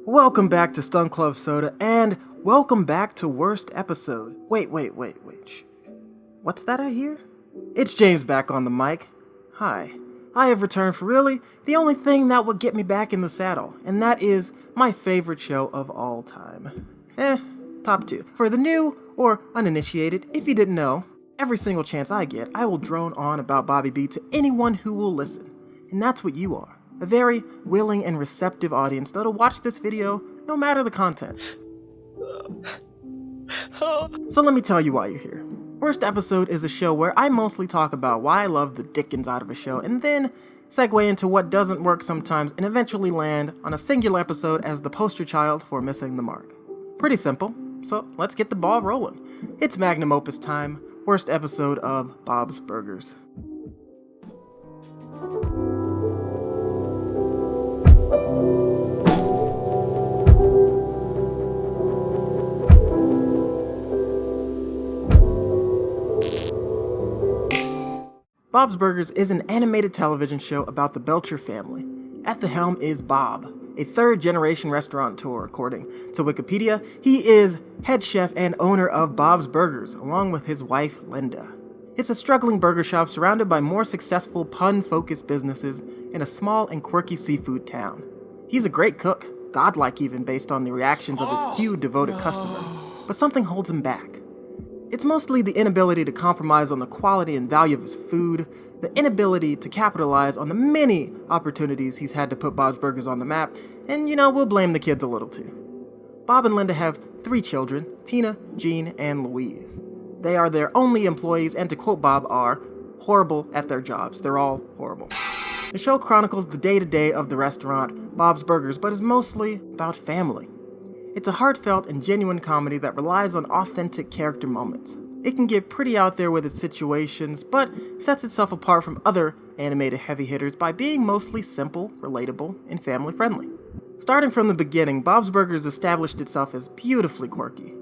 Welcome back to Stun Club Soda, and welcome back to Worst Episode. Wait. What's that I hear? It's James back on the mic. Hi. I have returned for really the only thing that would get me back in the saddle, and that is my favorite show of all time. Top 2. For the new or uninitiated, if you didn't know, every single chance I get, I will drone on about Bobby B to anyone who will listen. And that's what you are. A very willing and receptive audience that'll watch this video no matter the content. So let me tell you why you're here. Worst Episode is a show where I mostly talk about why I love the dickens out of a show and then segue into what doesn't work sometimes and eventually land on a singular episode as the poster child for missing the mark. Pretty simple, so let's get the ball rolling. It's magnum opus time, worst episode of Bob's Burgers. Bob's Burgers is an animated television show about the Belcher family. At the helm is Bob, a third-generation restaurateur, according to Wikipedia. He is head chef and owner of Bob's Burgers, along with his wife, Linda. It's a struggling burger shop surrounded by more successful pun-focused businesses in a small and quirky seafood town. He's a great cook, godlike even based on the reactions of his few devoted customers, but something holds him back. It's mostly the inability to compromise on the quality and value of his food, the inability to capitalize on the many opportunities he's had to put Bob's Burgers on the map, and we'll blame the kids a little too. Bob and Linda have 3 children, Tina, Jean, and Louise. They are their only employees and, to quote Bob, are horrible at their jobs. They're all horrible. The show chronicles the day-to-day of the restaurant, Bob's Burgers, but is mostly about family. It's a heartfelt and genuine comedy that relies on authentic character moments. It can get pretty out there with its situations, but sets itself apart from other animated heavy hitters by being mostly simple, relatable, and family-friendly. Starting from the beginning, Bob's Burgers established itself as beautifully quirky.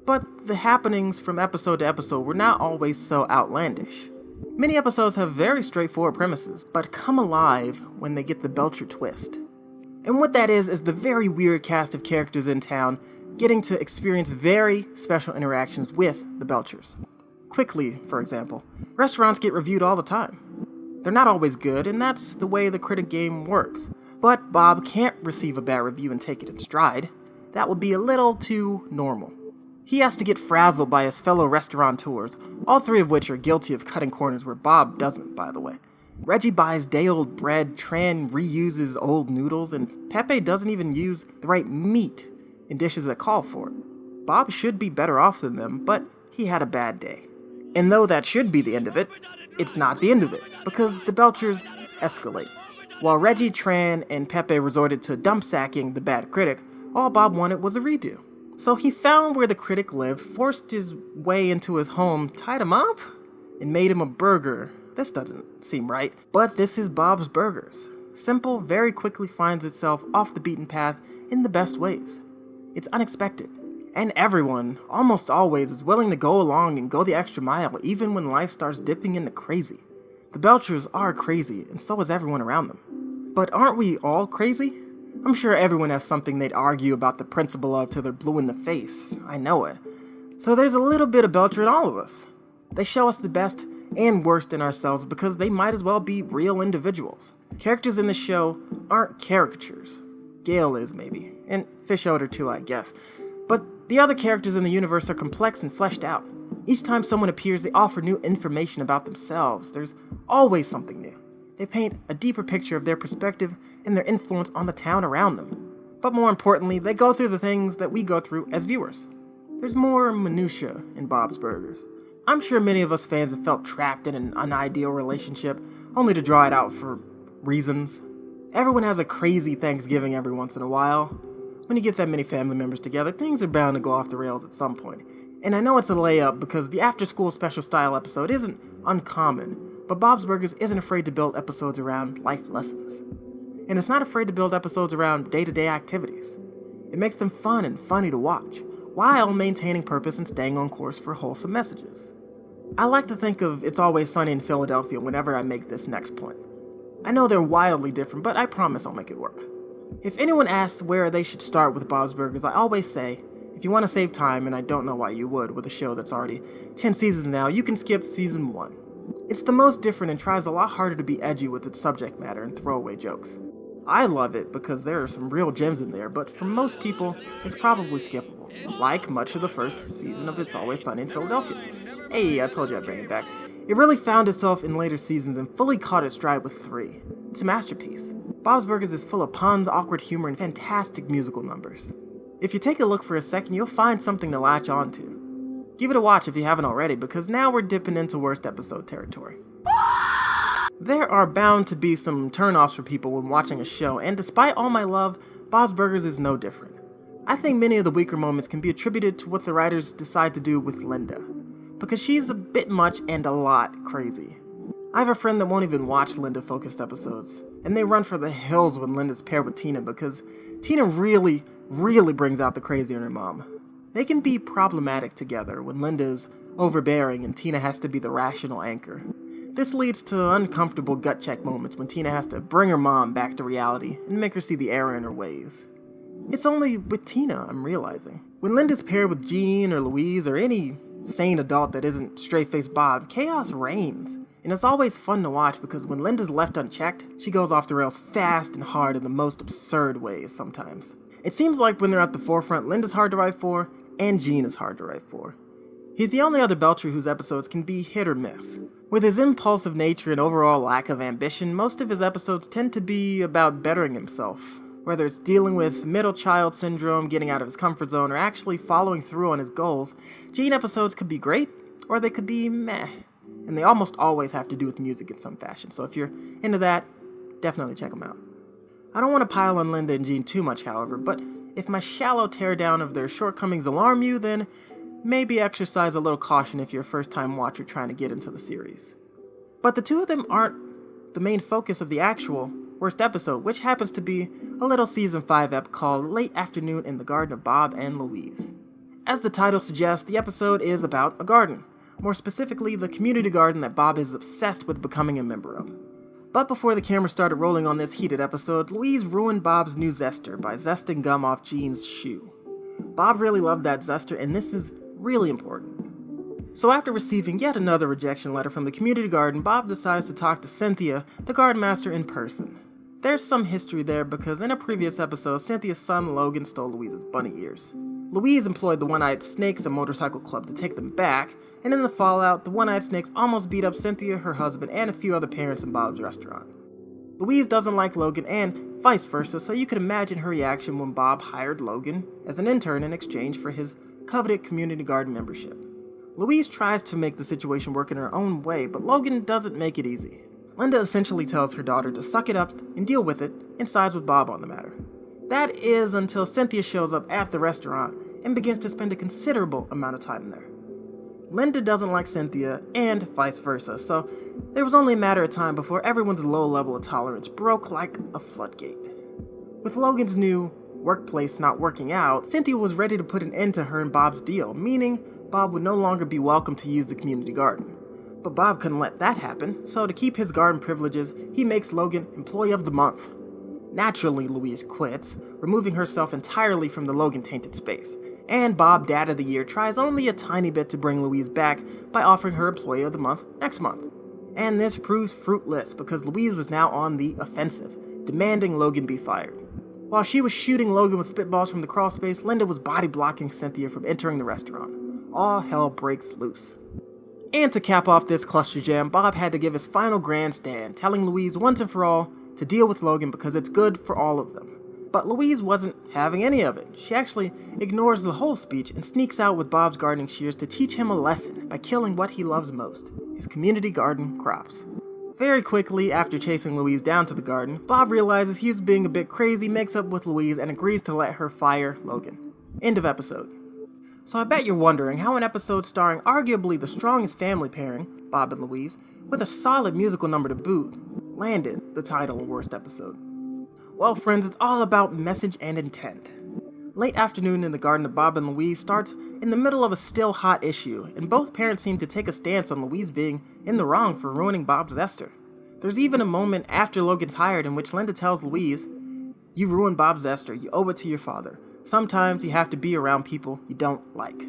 But the happenings from episode to episode were not always so outlandish. Many episodes have very straightforward premises, but come alive when they get the Belcher twist. And what that is the very weird cast of characters in town getting to experience very special interactions with the Belchers. Quickly, for example, restaurants get reviewed all the time. They're not always good, and that's the way the critic game works. But Bob can't receive a bad review and take it in stride. That would be a little too normal. He has to get frazzled by his fellow restaurateurs, all 3 of which are guilty of cutting corners where Bob doesn't, by the way. Reggie buys day-old bread, Tran reuses old noodles, and Pepe doesn't even use the right meat in dishes that call for it. Bob should be better off than them, but he had a bad day. And though that should be the end of it, it's not the end of it, because the Belchers escalate. While Reggie, Tran, and Pepe resorted to dump-sacking the bad critic, all Bob wanted was a redo. So he found where the critic lived, forced his way into his home, tied him up, and made him a burger. This doesn't seem right, but this is Bob's Burgers. Simple very quickly finds itself off the beaten path in the best ways. It's unexpected, and everyone, almost always, is willing to go along and go the extra mile even when life starts dipping into crazy. The Belchers are crazy, and so is everyone around them. But aren't we all crazy? I'm sure everyone has something they'd argue about the principle of till they're blue in the face. I know it. So there's a little bit of Belcher in all of us. They show us the best and worst in ourselves because they might as well be real individuals. Characters in the show aren't caricatures. Gale is, maybe, and Fish Odor too, I guess. But the other characters in the universe are complex and fleshed out. Each time someone appears, they offer new information about themselves. There's always something new. They paint a deeper picture of their perspective and their influence on the town around them. But more importantly, they go through the things that we go through as viewers. There's more minutia in Bob's Burgers. I'm sure many of us fans have felt trapped in an unideal relationship, only to draw it out for reasons. Everyone has a crazy Thanksgiving every once in a while. When you get that many family members together, things are bound to go off the rails at some point. And I know it's a layup because the after-school special style episode isn't uncommon, but Bob's Burgers isn't afraid to build episodes around life lessons. And it's not afraid to build episodes around day-to-day activities. It makes them fun and funny to watch, while maintaining purpose and staying on course for wholesome messages. I like to think of It's Always Sunny in Philadelphia whenever I make this next point. I know they're wildly different, but I promise I'll make it work. If anyone asks where they should start with Bob's Burgers, I always say, if you want to save time, and I don't know why you would with a show that's already 10 seasons now, you can skip season 1. It's the most different and tries a lot harder to be edgy with its subject matter and throwaway jokes. I love it because there are some real gems in there, but for most people, it's probably skippable, like much of the first season of It's Always Sunny in Philadelphia. Hey, I told you I'd bring it back. It really found itself in later seasons and fully caught its stride with 3. It's a masterpiece. Bob's Burgers is full of puns, awkward humor, and fantastic musical numbers. If you take a look for a second, you'll find something to latch onto. Give it a watch if you haven't already, because now we're dipping into worst episode territory. There are bound to be some turnoffs for people when watching a show, and despite all my love, Bob's Burgers is no different. I think many of the weaker moments can be attributed to what the writers decide to do with Linda, because she's a bit much and a lot crazy. I have a friend that won't even watch Linda-focused episodes, and they run for the hills when Linda's paired with Tina because Tina really brings out the crazy in her mom. They can be problematic together when Linda's overbearing and Tina has to be the rational anchor. This leads to uncomfortable gut check moments when Tina has to bring her mom back to reality and make her see the error in her ways. It's only with Tina I'm realizing. When Linda's paired with Gene or Louise or any sane adult that isn't straight-faced Bob, chaos reigns. And it's always fun to watch because when Linda's left unchecked, she goes off the rails fast and hard in the most absurd ways sometimes. It seems like when they're at the forefront, Linda's hard to write for, and Gene is hard to write for. He's the only other Belcher whose episodes can be hit or miss. With his impulsive nature and overall lack of ambition, most of his episodes tend to be about bettering himself. Whether it's dealing with middle child syndrome, getting out of his comfort zone, or actually following through on his goals, Gene episodes could be great, or they could be meh. And they almost always have to do with music in some fashion, so if you're into that, definitely check them out. I don't want to pile on Linda and Gene too much, however, but if my shallow teardown of their shortcomings alarm you, then maybe exercise a little caution if you're a first-time watcher trying to get into the series. But the two of them aren't the main focus of the actual worst episode, which happens to be a little season 5 ep called Late Afternoon in the Garden of Bob and Louise. As the title suggests, the episode is about a garden. More specifically, the community garden that Bob is obsessed with becoming a member of. But before the camera started rolling on this heated episode, Louise ruined Bob's new zester by zesting gum off Gene's shoe. Bob really loved that zester, and this is really important. So after receiving yet another rejection letter from the community garden, Bob decides to talk to Cynthia, the garden master, in person. There's some history there because in a previous episode, Cynthia's son Logan stole Louise's bunny ears. Louise employed the One-Eyed Snakes, a motorcycle club, to take them back, and in the fallout, the One-Eyed Snakes almost beat up Cynthia, her husband, and a few other parents in Bob's restaurant. Louise doesn't like Logan and vice versa, so you can imagine her reaction when Bob hired Logan as an intern in exchange for his coveted community garden membership. Louise tries to make the situation work in her own way, but Logan doesn't make it easy. Linda essentially tells her daughter to suck it up and deal with it, and sides with Bob on the matter. That is until Cynthia shows up at the restaurant and begins to spend a considerable amount of time there. Linda doesn't like Cynthia, and vice versa, so there was only a matter of time before everyone's low level of tolerance broke like a floodgate. With Logan's new workplace not working out, Cynthia was ready to put an end to her and Bob's deal, meaning Bob would no longer be welcome to use the community garden. But Bob couldn't let that happen, so to keep his garden privileges, he makes Logan Employee of the Month. Naturally, Louise quits, removing herself entirely from the Logan-tainted space, and Bob Dad of the Year tries only a tiny bit to bring Louise back by offering her Employee of the Month next month. And this proves fruitless because Louise was now on the offensive, demanding Logan be fired. While she was shooting Logan with spitballs from the crawl space, Linda was body-blocking Cynthia from entering the restaurant. All hell breaks loose. And to cap off this cluster jam, Bob had to give his final grandstand, telling Louise once and for all to deal with Logan because it's good for all of them. But Louise wasn't having any of it. She actually ignores the whole speech and sneaks out with Bob's gardening shears to teach him a lesson by killing what he loves most, his community garden crops. Very quickly, after chasing Louise down to the garden, Bob realizes he's being a bit crazy, makes up with Louise, and agrees to let her fire Logan. End of episode. So I bet you're wondering how an episode starring arguably the strongest family pairing, Bob and Louise, with a solid musical number to boot, landed the title worst episode. Well, friends, it's all about message and intent. Late Afternoon in the Garden of Bob and Louise starts in the middle of a still hot issue, and both parents seem to take a stance on Louise being in the wrong for ruining Bob's zester. There's even a moment after Logan's hired in which Linda tells Louise, You ruined Bob's Zester, you owe it to your father. Sometimes you have to be around people you don't like.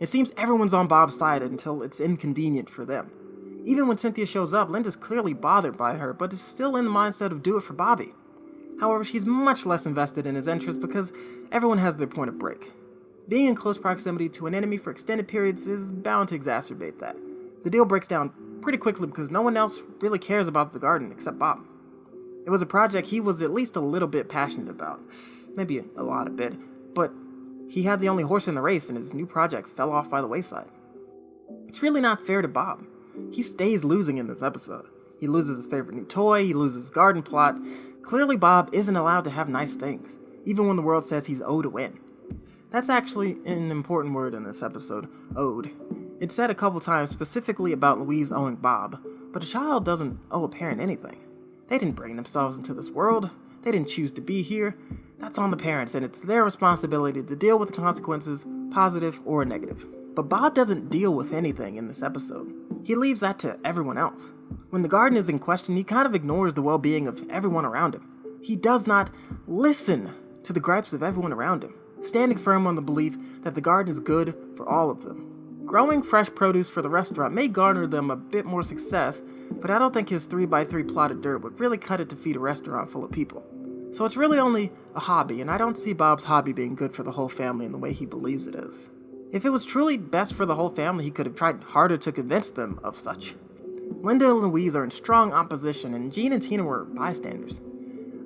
It seems everyone's on Bob's side until it's inconvenient for them. Even when Cynthia shows up, Linda's clearly bothered by her, but is still in the mindset of do it for Bobby. However, she's much less invested in his interests because everyone has their point of break. Being in close proximity to an enemy for extended periods is bound to exacerbate that. The deal breaks down pretty quickly because no one else really cares about the garden except Bob. It was a project he was at least a little bit passionate about. Maybe a lot of bit, but he had the only horse in the race and his new project fell off by the wayside. It's really not fair to Bob. He stays losing in this episode. He loses his favorite new toy, he loses his garden plot. Clearly Bob isn't allowed to have nice things, even when the world says he's owed a win. That's actually an important word in this episode, owed. It's said a couple times specifically about Louise owing Bob, but a child doesn't owe a parent anything. They didn't bring themselves into this world, they didn't choose to be here. That's on the parents, and it's their responsibility to deal with the consequences, positive or negative. But Bob doesn't deal with anything in this episode. He leaves that to everyone else. When the garden is in question, he kind of ignores the well-being of everyone around him. He does not listen to the gripes of everyone around him, standing firm on the belief that the garden is good for all of them. Growing fresh produce for the restaurant may garner them a bit more success, but I don't think his 3x3 plot of dirt would really cut it to feed a restaurant full of people. So it's really only a hobby, and I don't see Bob's hobby being good for the whole family in the way he believes it is. If it was truly best for the whole family, he could have tried harder to convince them of such. Linda and Louise are in strong opposition, and Jean and Tina were bystanders.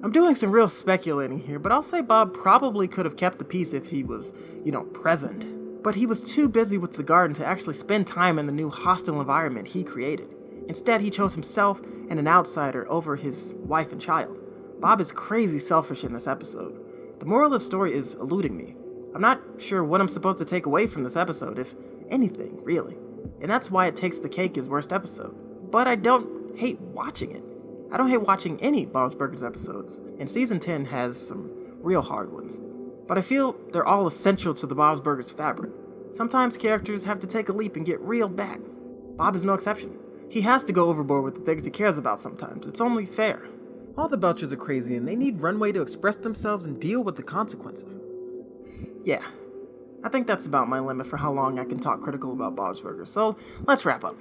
I'm doing some real speculating here, but I'll say Bob probably could have kept the peace if he was, present. But he was too busy with the garden to actually spend time in the new hostile environment he created. Instead, he chose himself and an outsider over his wife and child. Bob is crazy selfish in this episode. The moral of the story is eluding me. I'm not sure what I'm supposed to take away from this episode, if anything, really. And that's why it takes the cake as worst episode. But I don't hate watching it. I don't hate watching any Bob's Burgers episodes, and Season 10 has some real hard ones. But I feel they're all essential to the Bob's Burgers fabric. Sometimes characters have to take a leap and get real bad. Bob is no exception. He has to go overboard with the things he cares about sometimes. It's only fair. All the Belchers are crazy and they need runway to express themselves and deal with the consequences. Yeah, I think that's about my limit for how long I can talk critical about Bob's Burgers, so let's wrap up.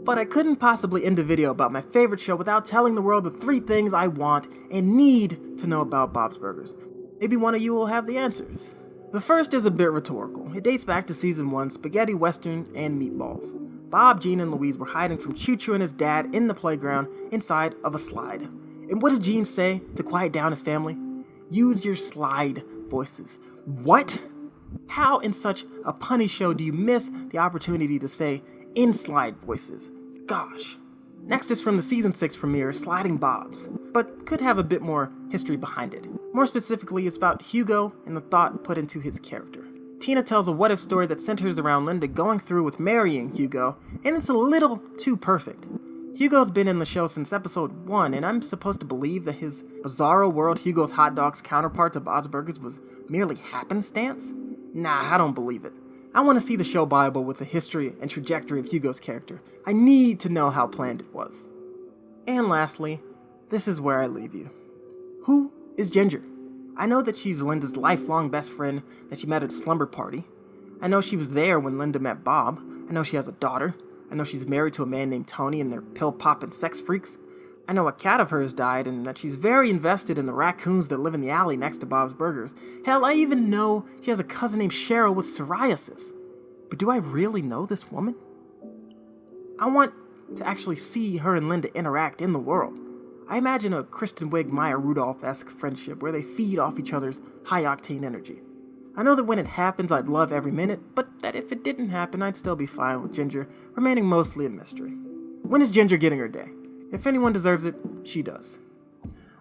But I couldn't possibly end a video about my favorite show without telling the world the 3 things I want and need to know about Bob's Burgers. Maybe one of you will have the answers. The first is a bit rhetorical. It dates back to Season 1, Spaghetti Western and Meatballs. Bob, Jean, and Louise were hiding from Choo Choo and his dad in the playground inside of a slide. And what did Jean say to quiet down his family? Use your slide voices. What? How in such a punny show do you miss the opportunity to say in slide voices? Gosh. Next is from the Season 6 premiere, Sliding Bobs, but could have a bit more history behind it. More specifically, it's about Hugo and the thought put into his character. Tina tells a what-if story that centers around Linda going through with marrying Hugo, and it's a little too perfect. Hugo's been in the show since episode 1, and I'm supposed to believe that his bizarro world Hugo's Hot Dogs counterpart to Bob's Burgers was merely happenstance? Nah, I don't believe it. I want to see the show Bible with the history and trajectory of Hugo's character. I need to know how planned it was. And lastly, this is where I leave you. Who is Ginger? I know that she's Linda's lifelong best friend that she met at a slumber party. I know she was there when Linda met Bob. I know she has a daughter. I know she's married to a man named Tony and they're pill-popping sex freaks. I know a cat of hers died and that she's very invested in the raccoons that live in the alley next to Bob's Burgers. Hell, I even know she has a cousin named Cheryl with psoriasis. But do I really know this woman? I want to actually see her and Linda interact in the world. I imagine a Kristen Wiig, Maya Rudolph-esque friendship where they feed off each other's high-octane energy. I know that when it happens, I'd love every minute, but that if it didn't happen, I'd still be fine with Ginger remaining mostly a mystery. When is Ginger getting her day? If anyone deserves it, she does.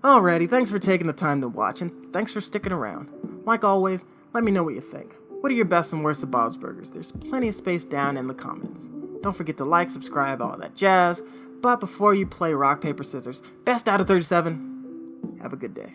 Alrighty, thanks for taking the time to watch, and thanks for sticking around. Like always, let me know what you think. What are your best and worst of Bob's Burgers? There's plenty of space down in the comments. Don't forget to like, subscribe, all that jazz. But before you play rock, paper, scissors, best out of 37, have a good day.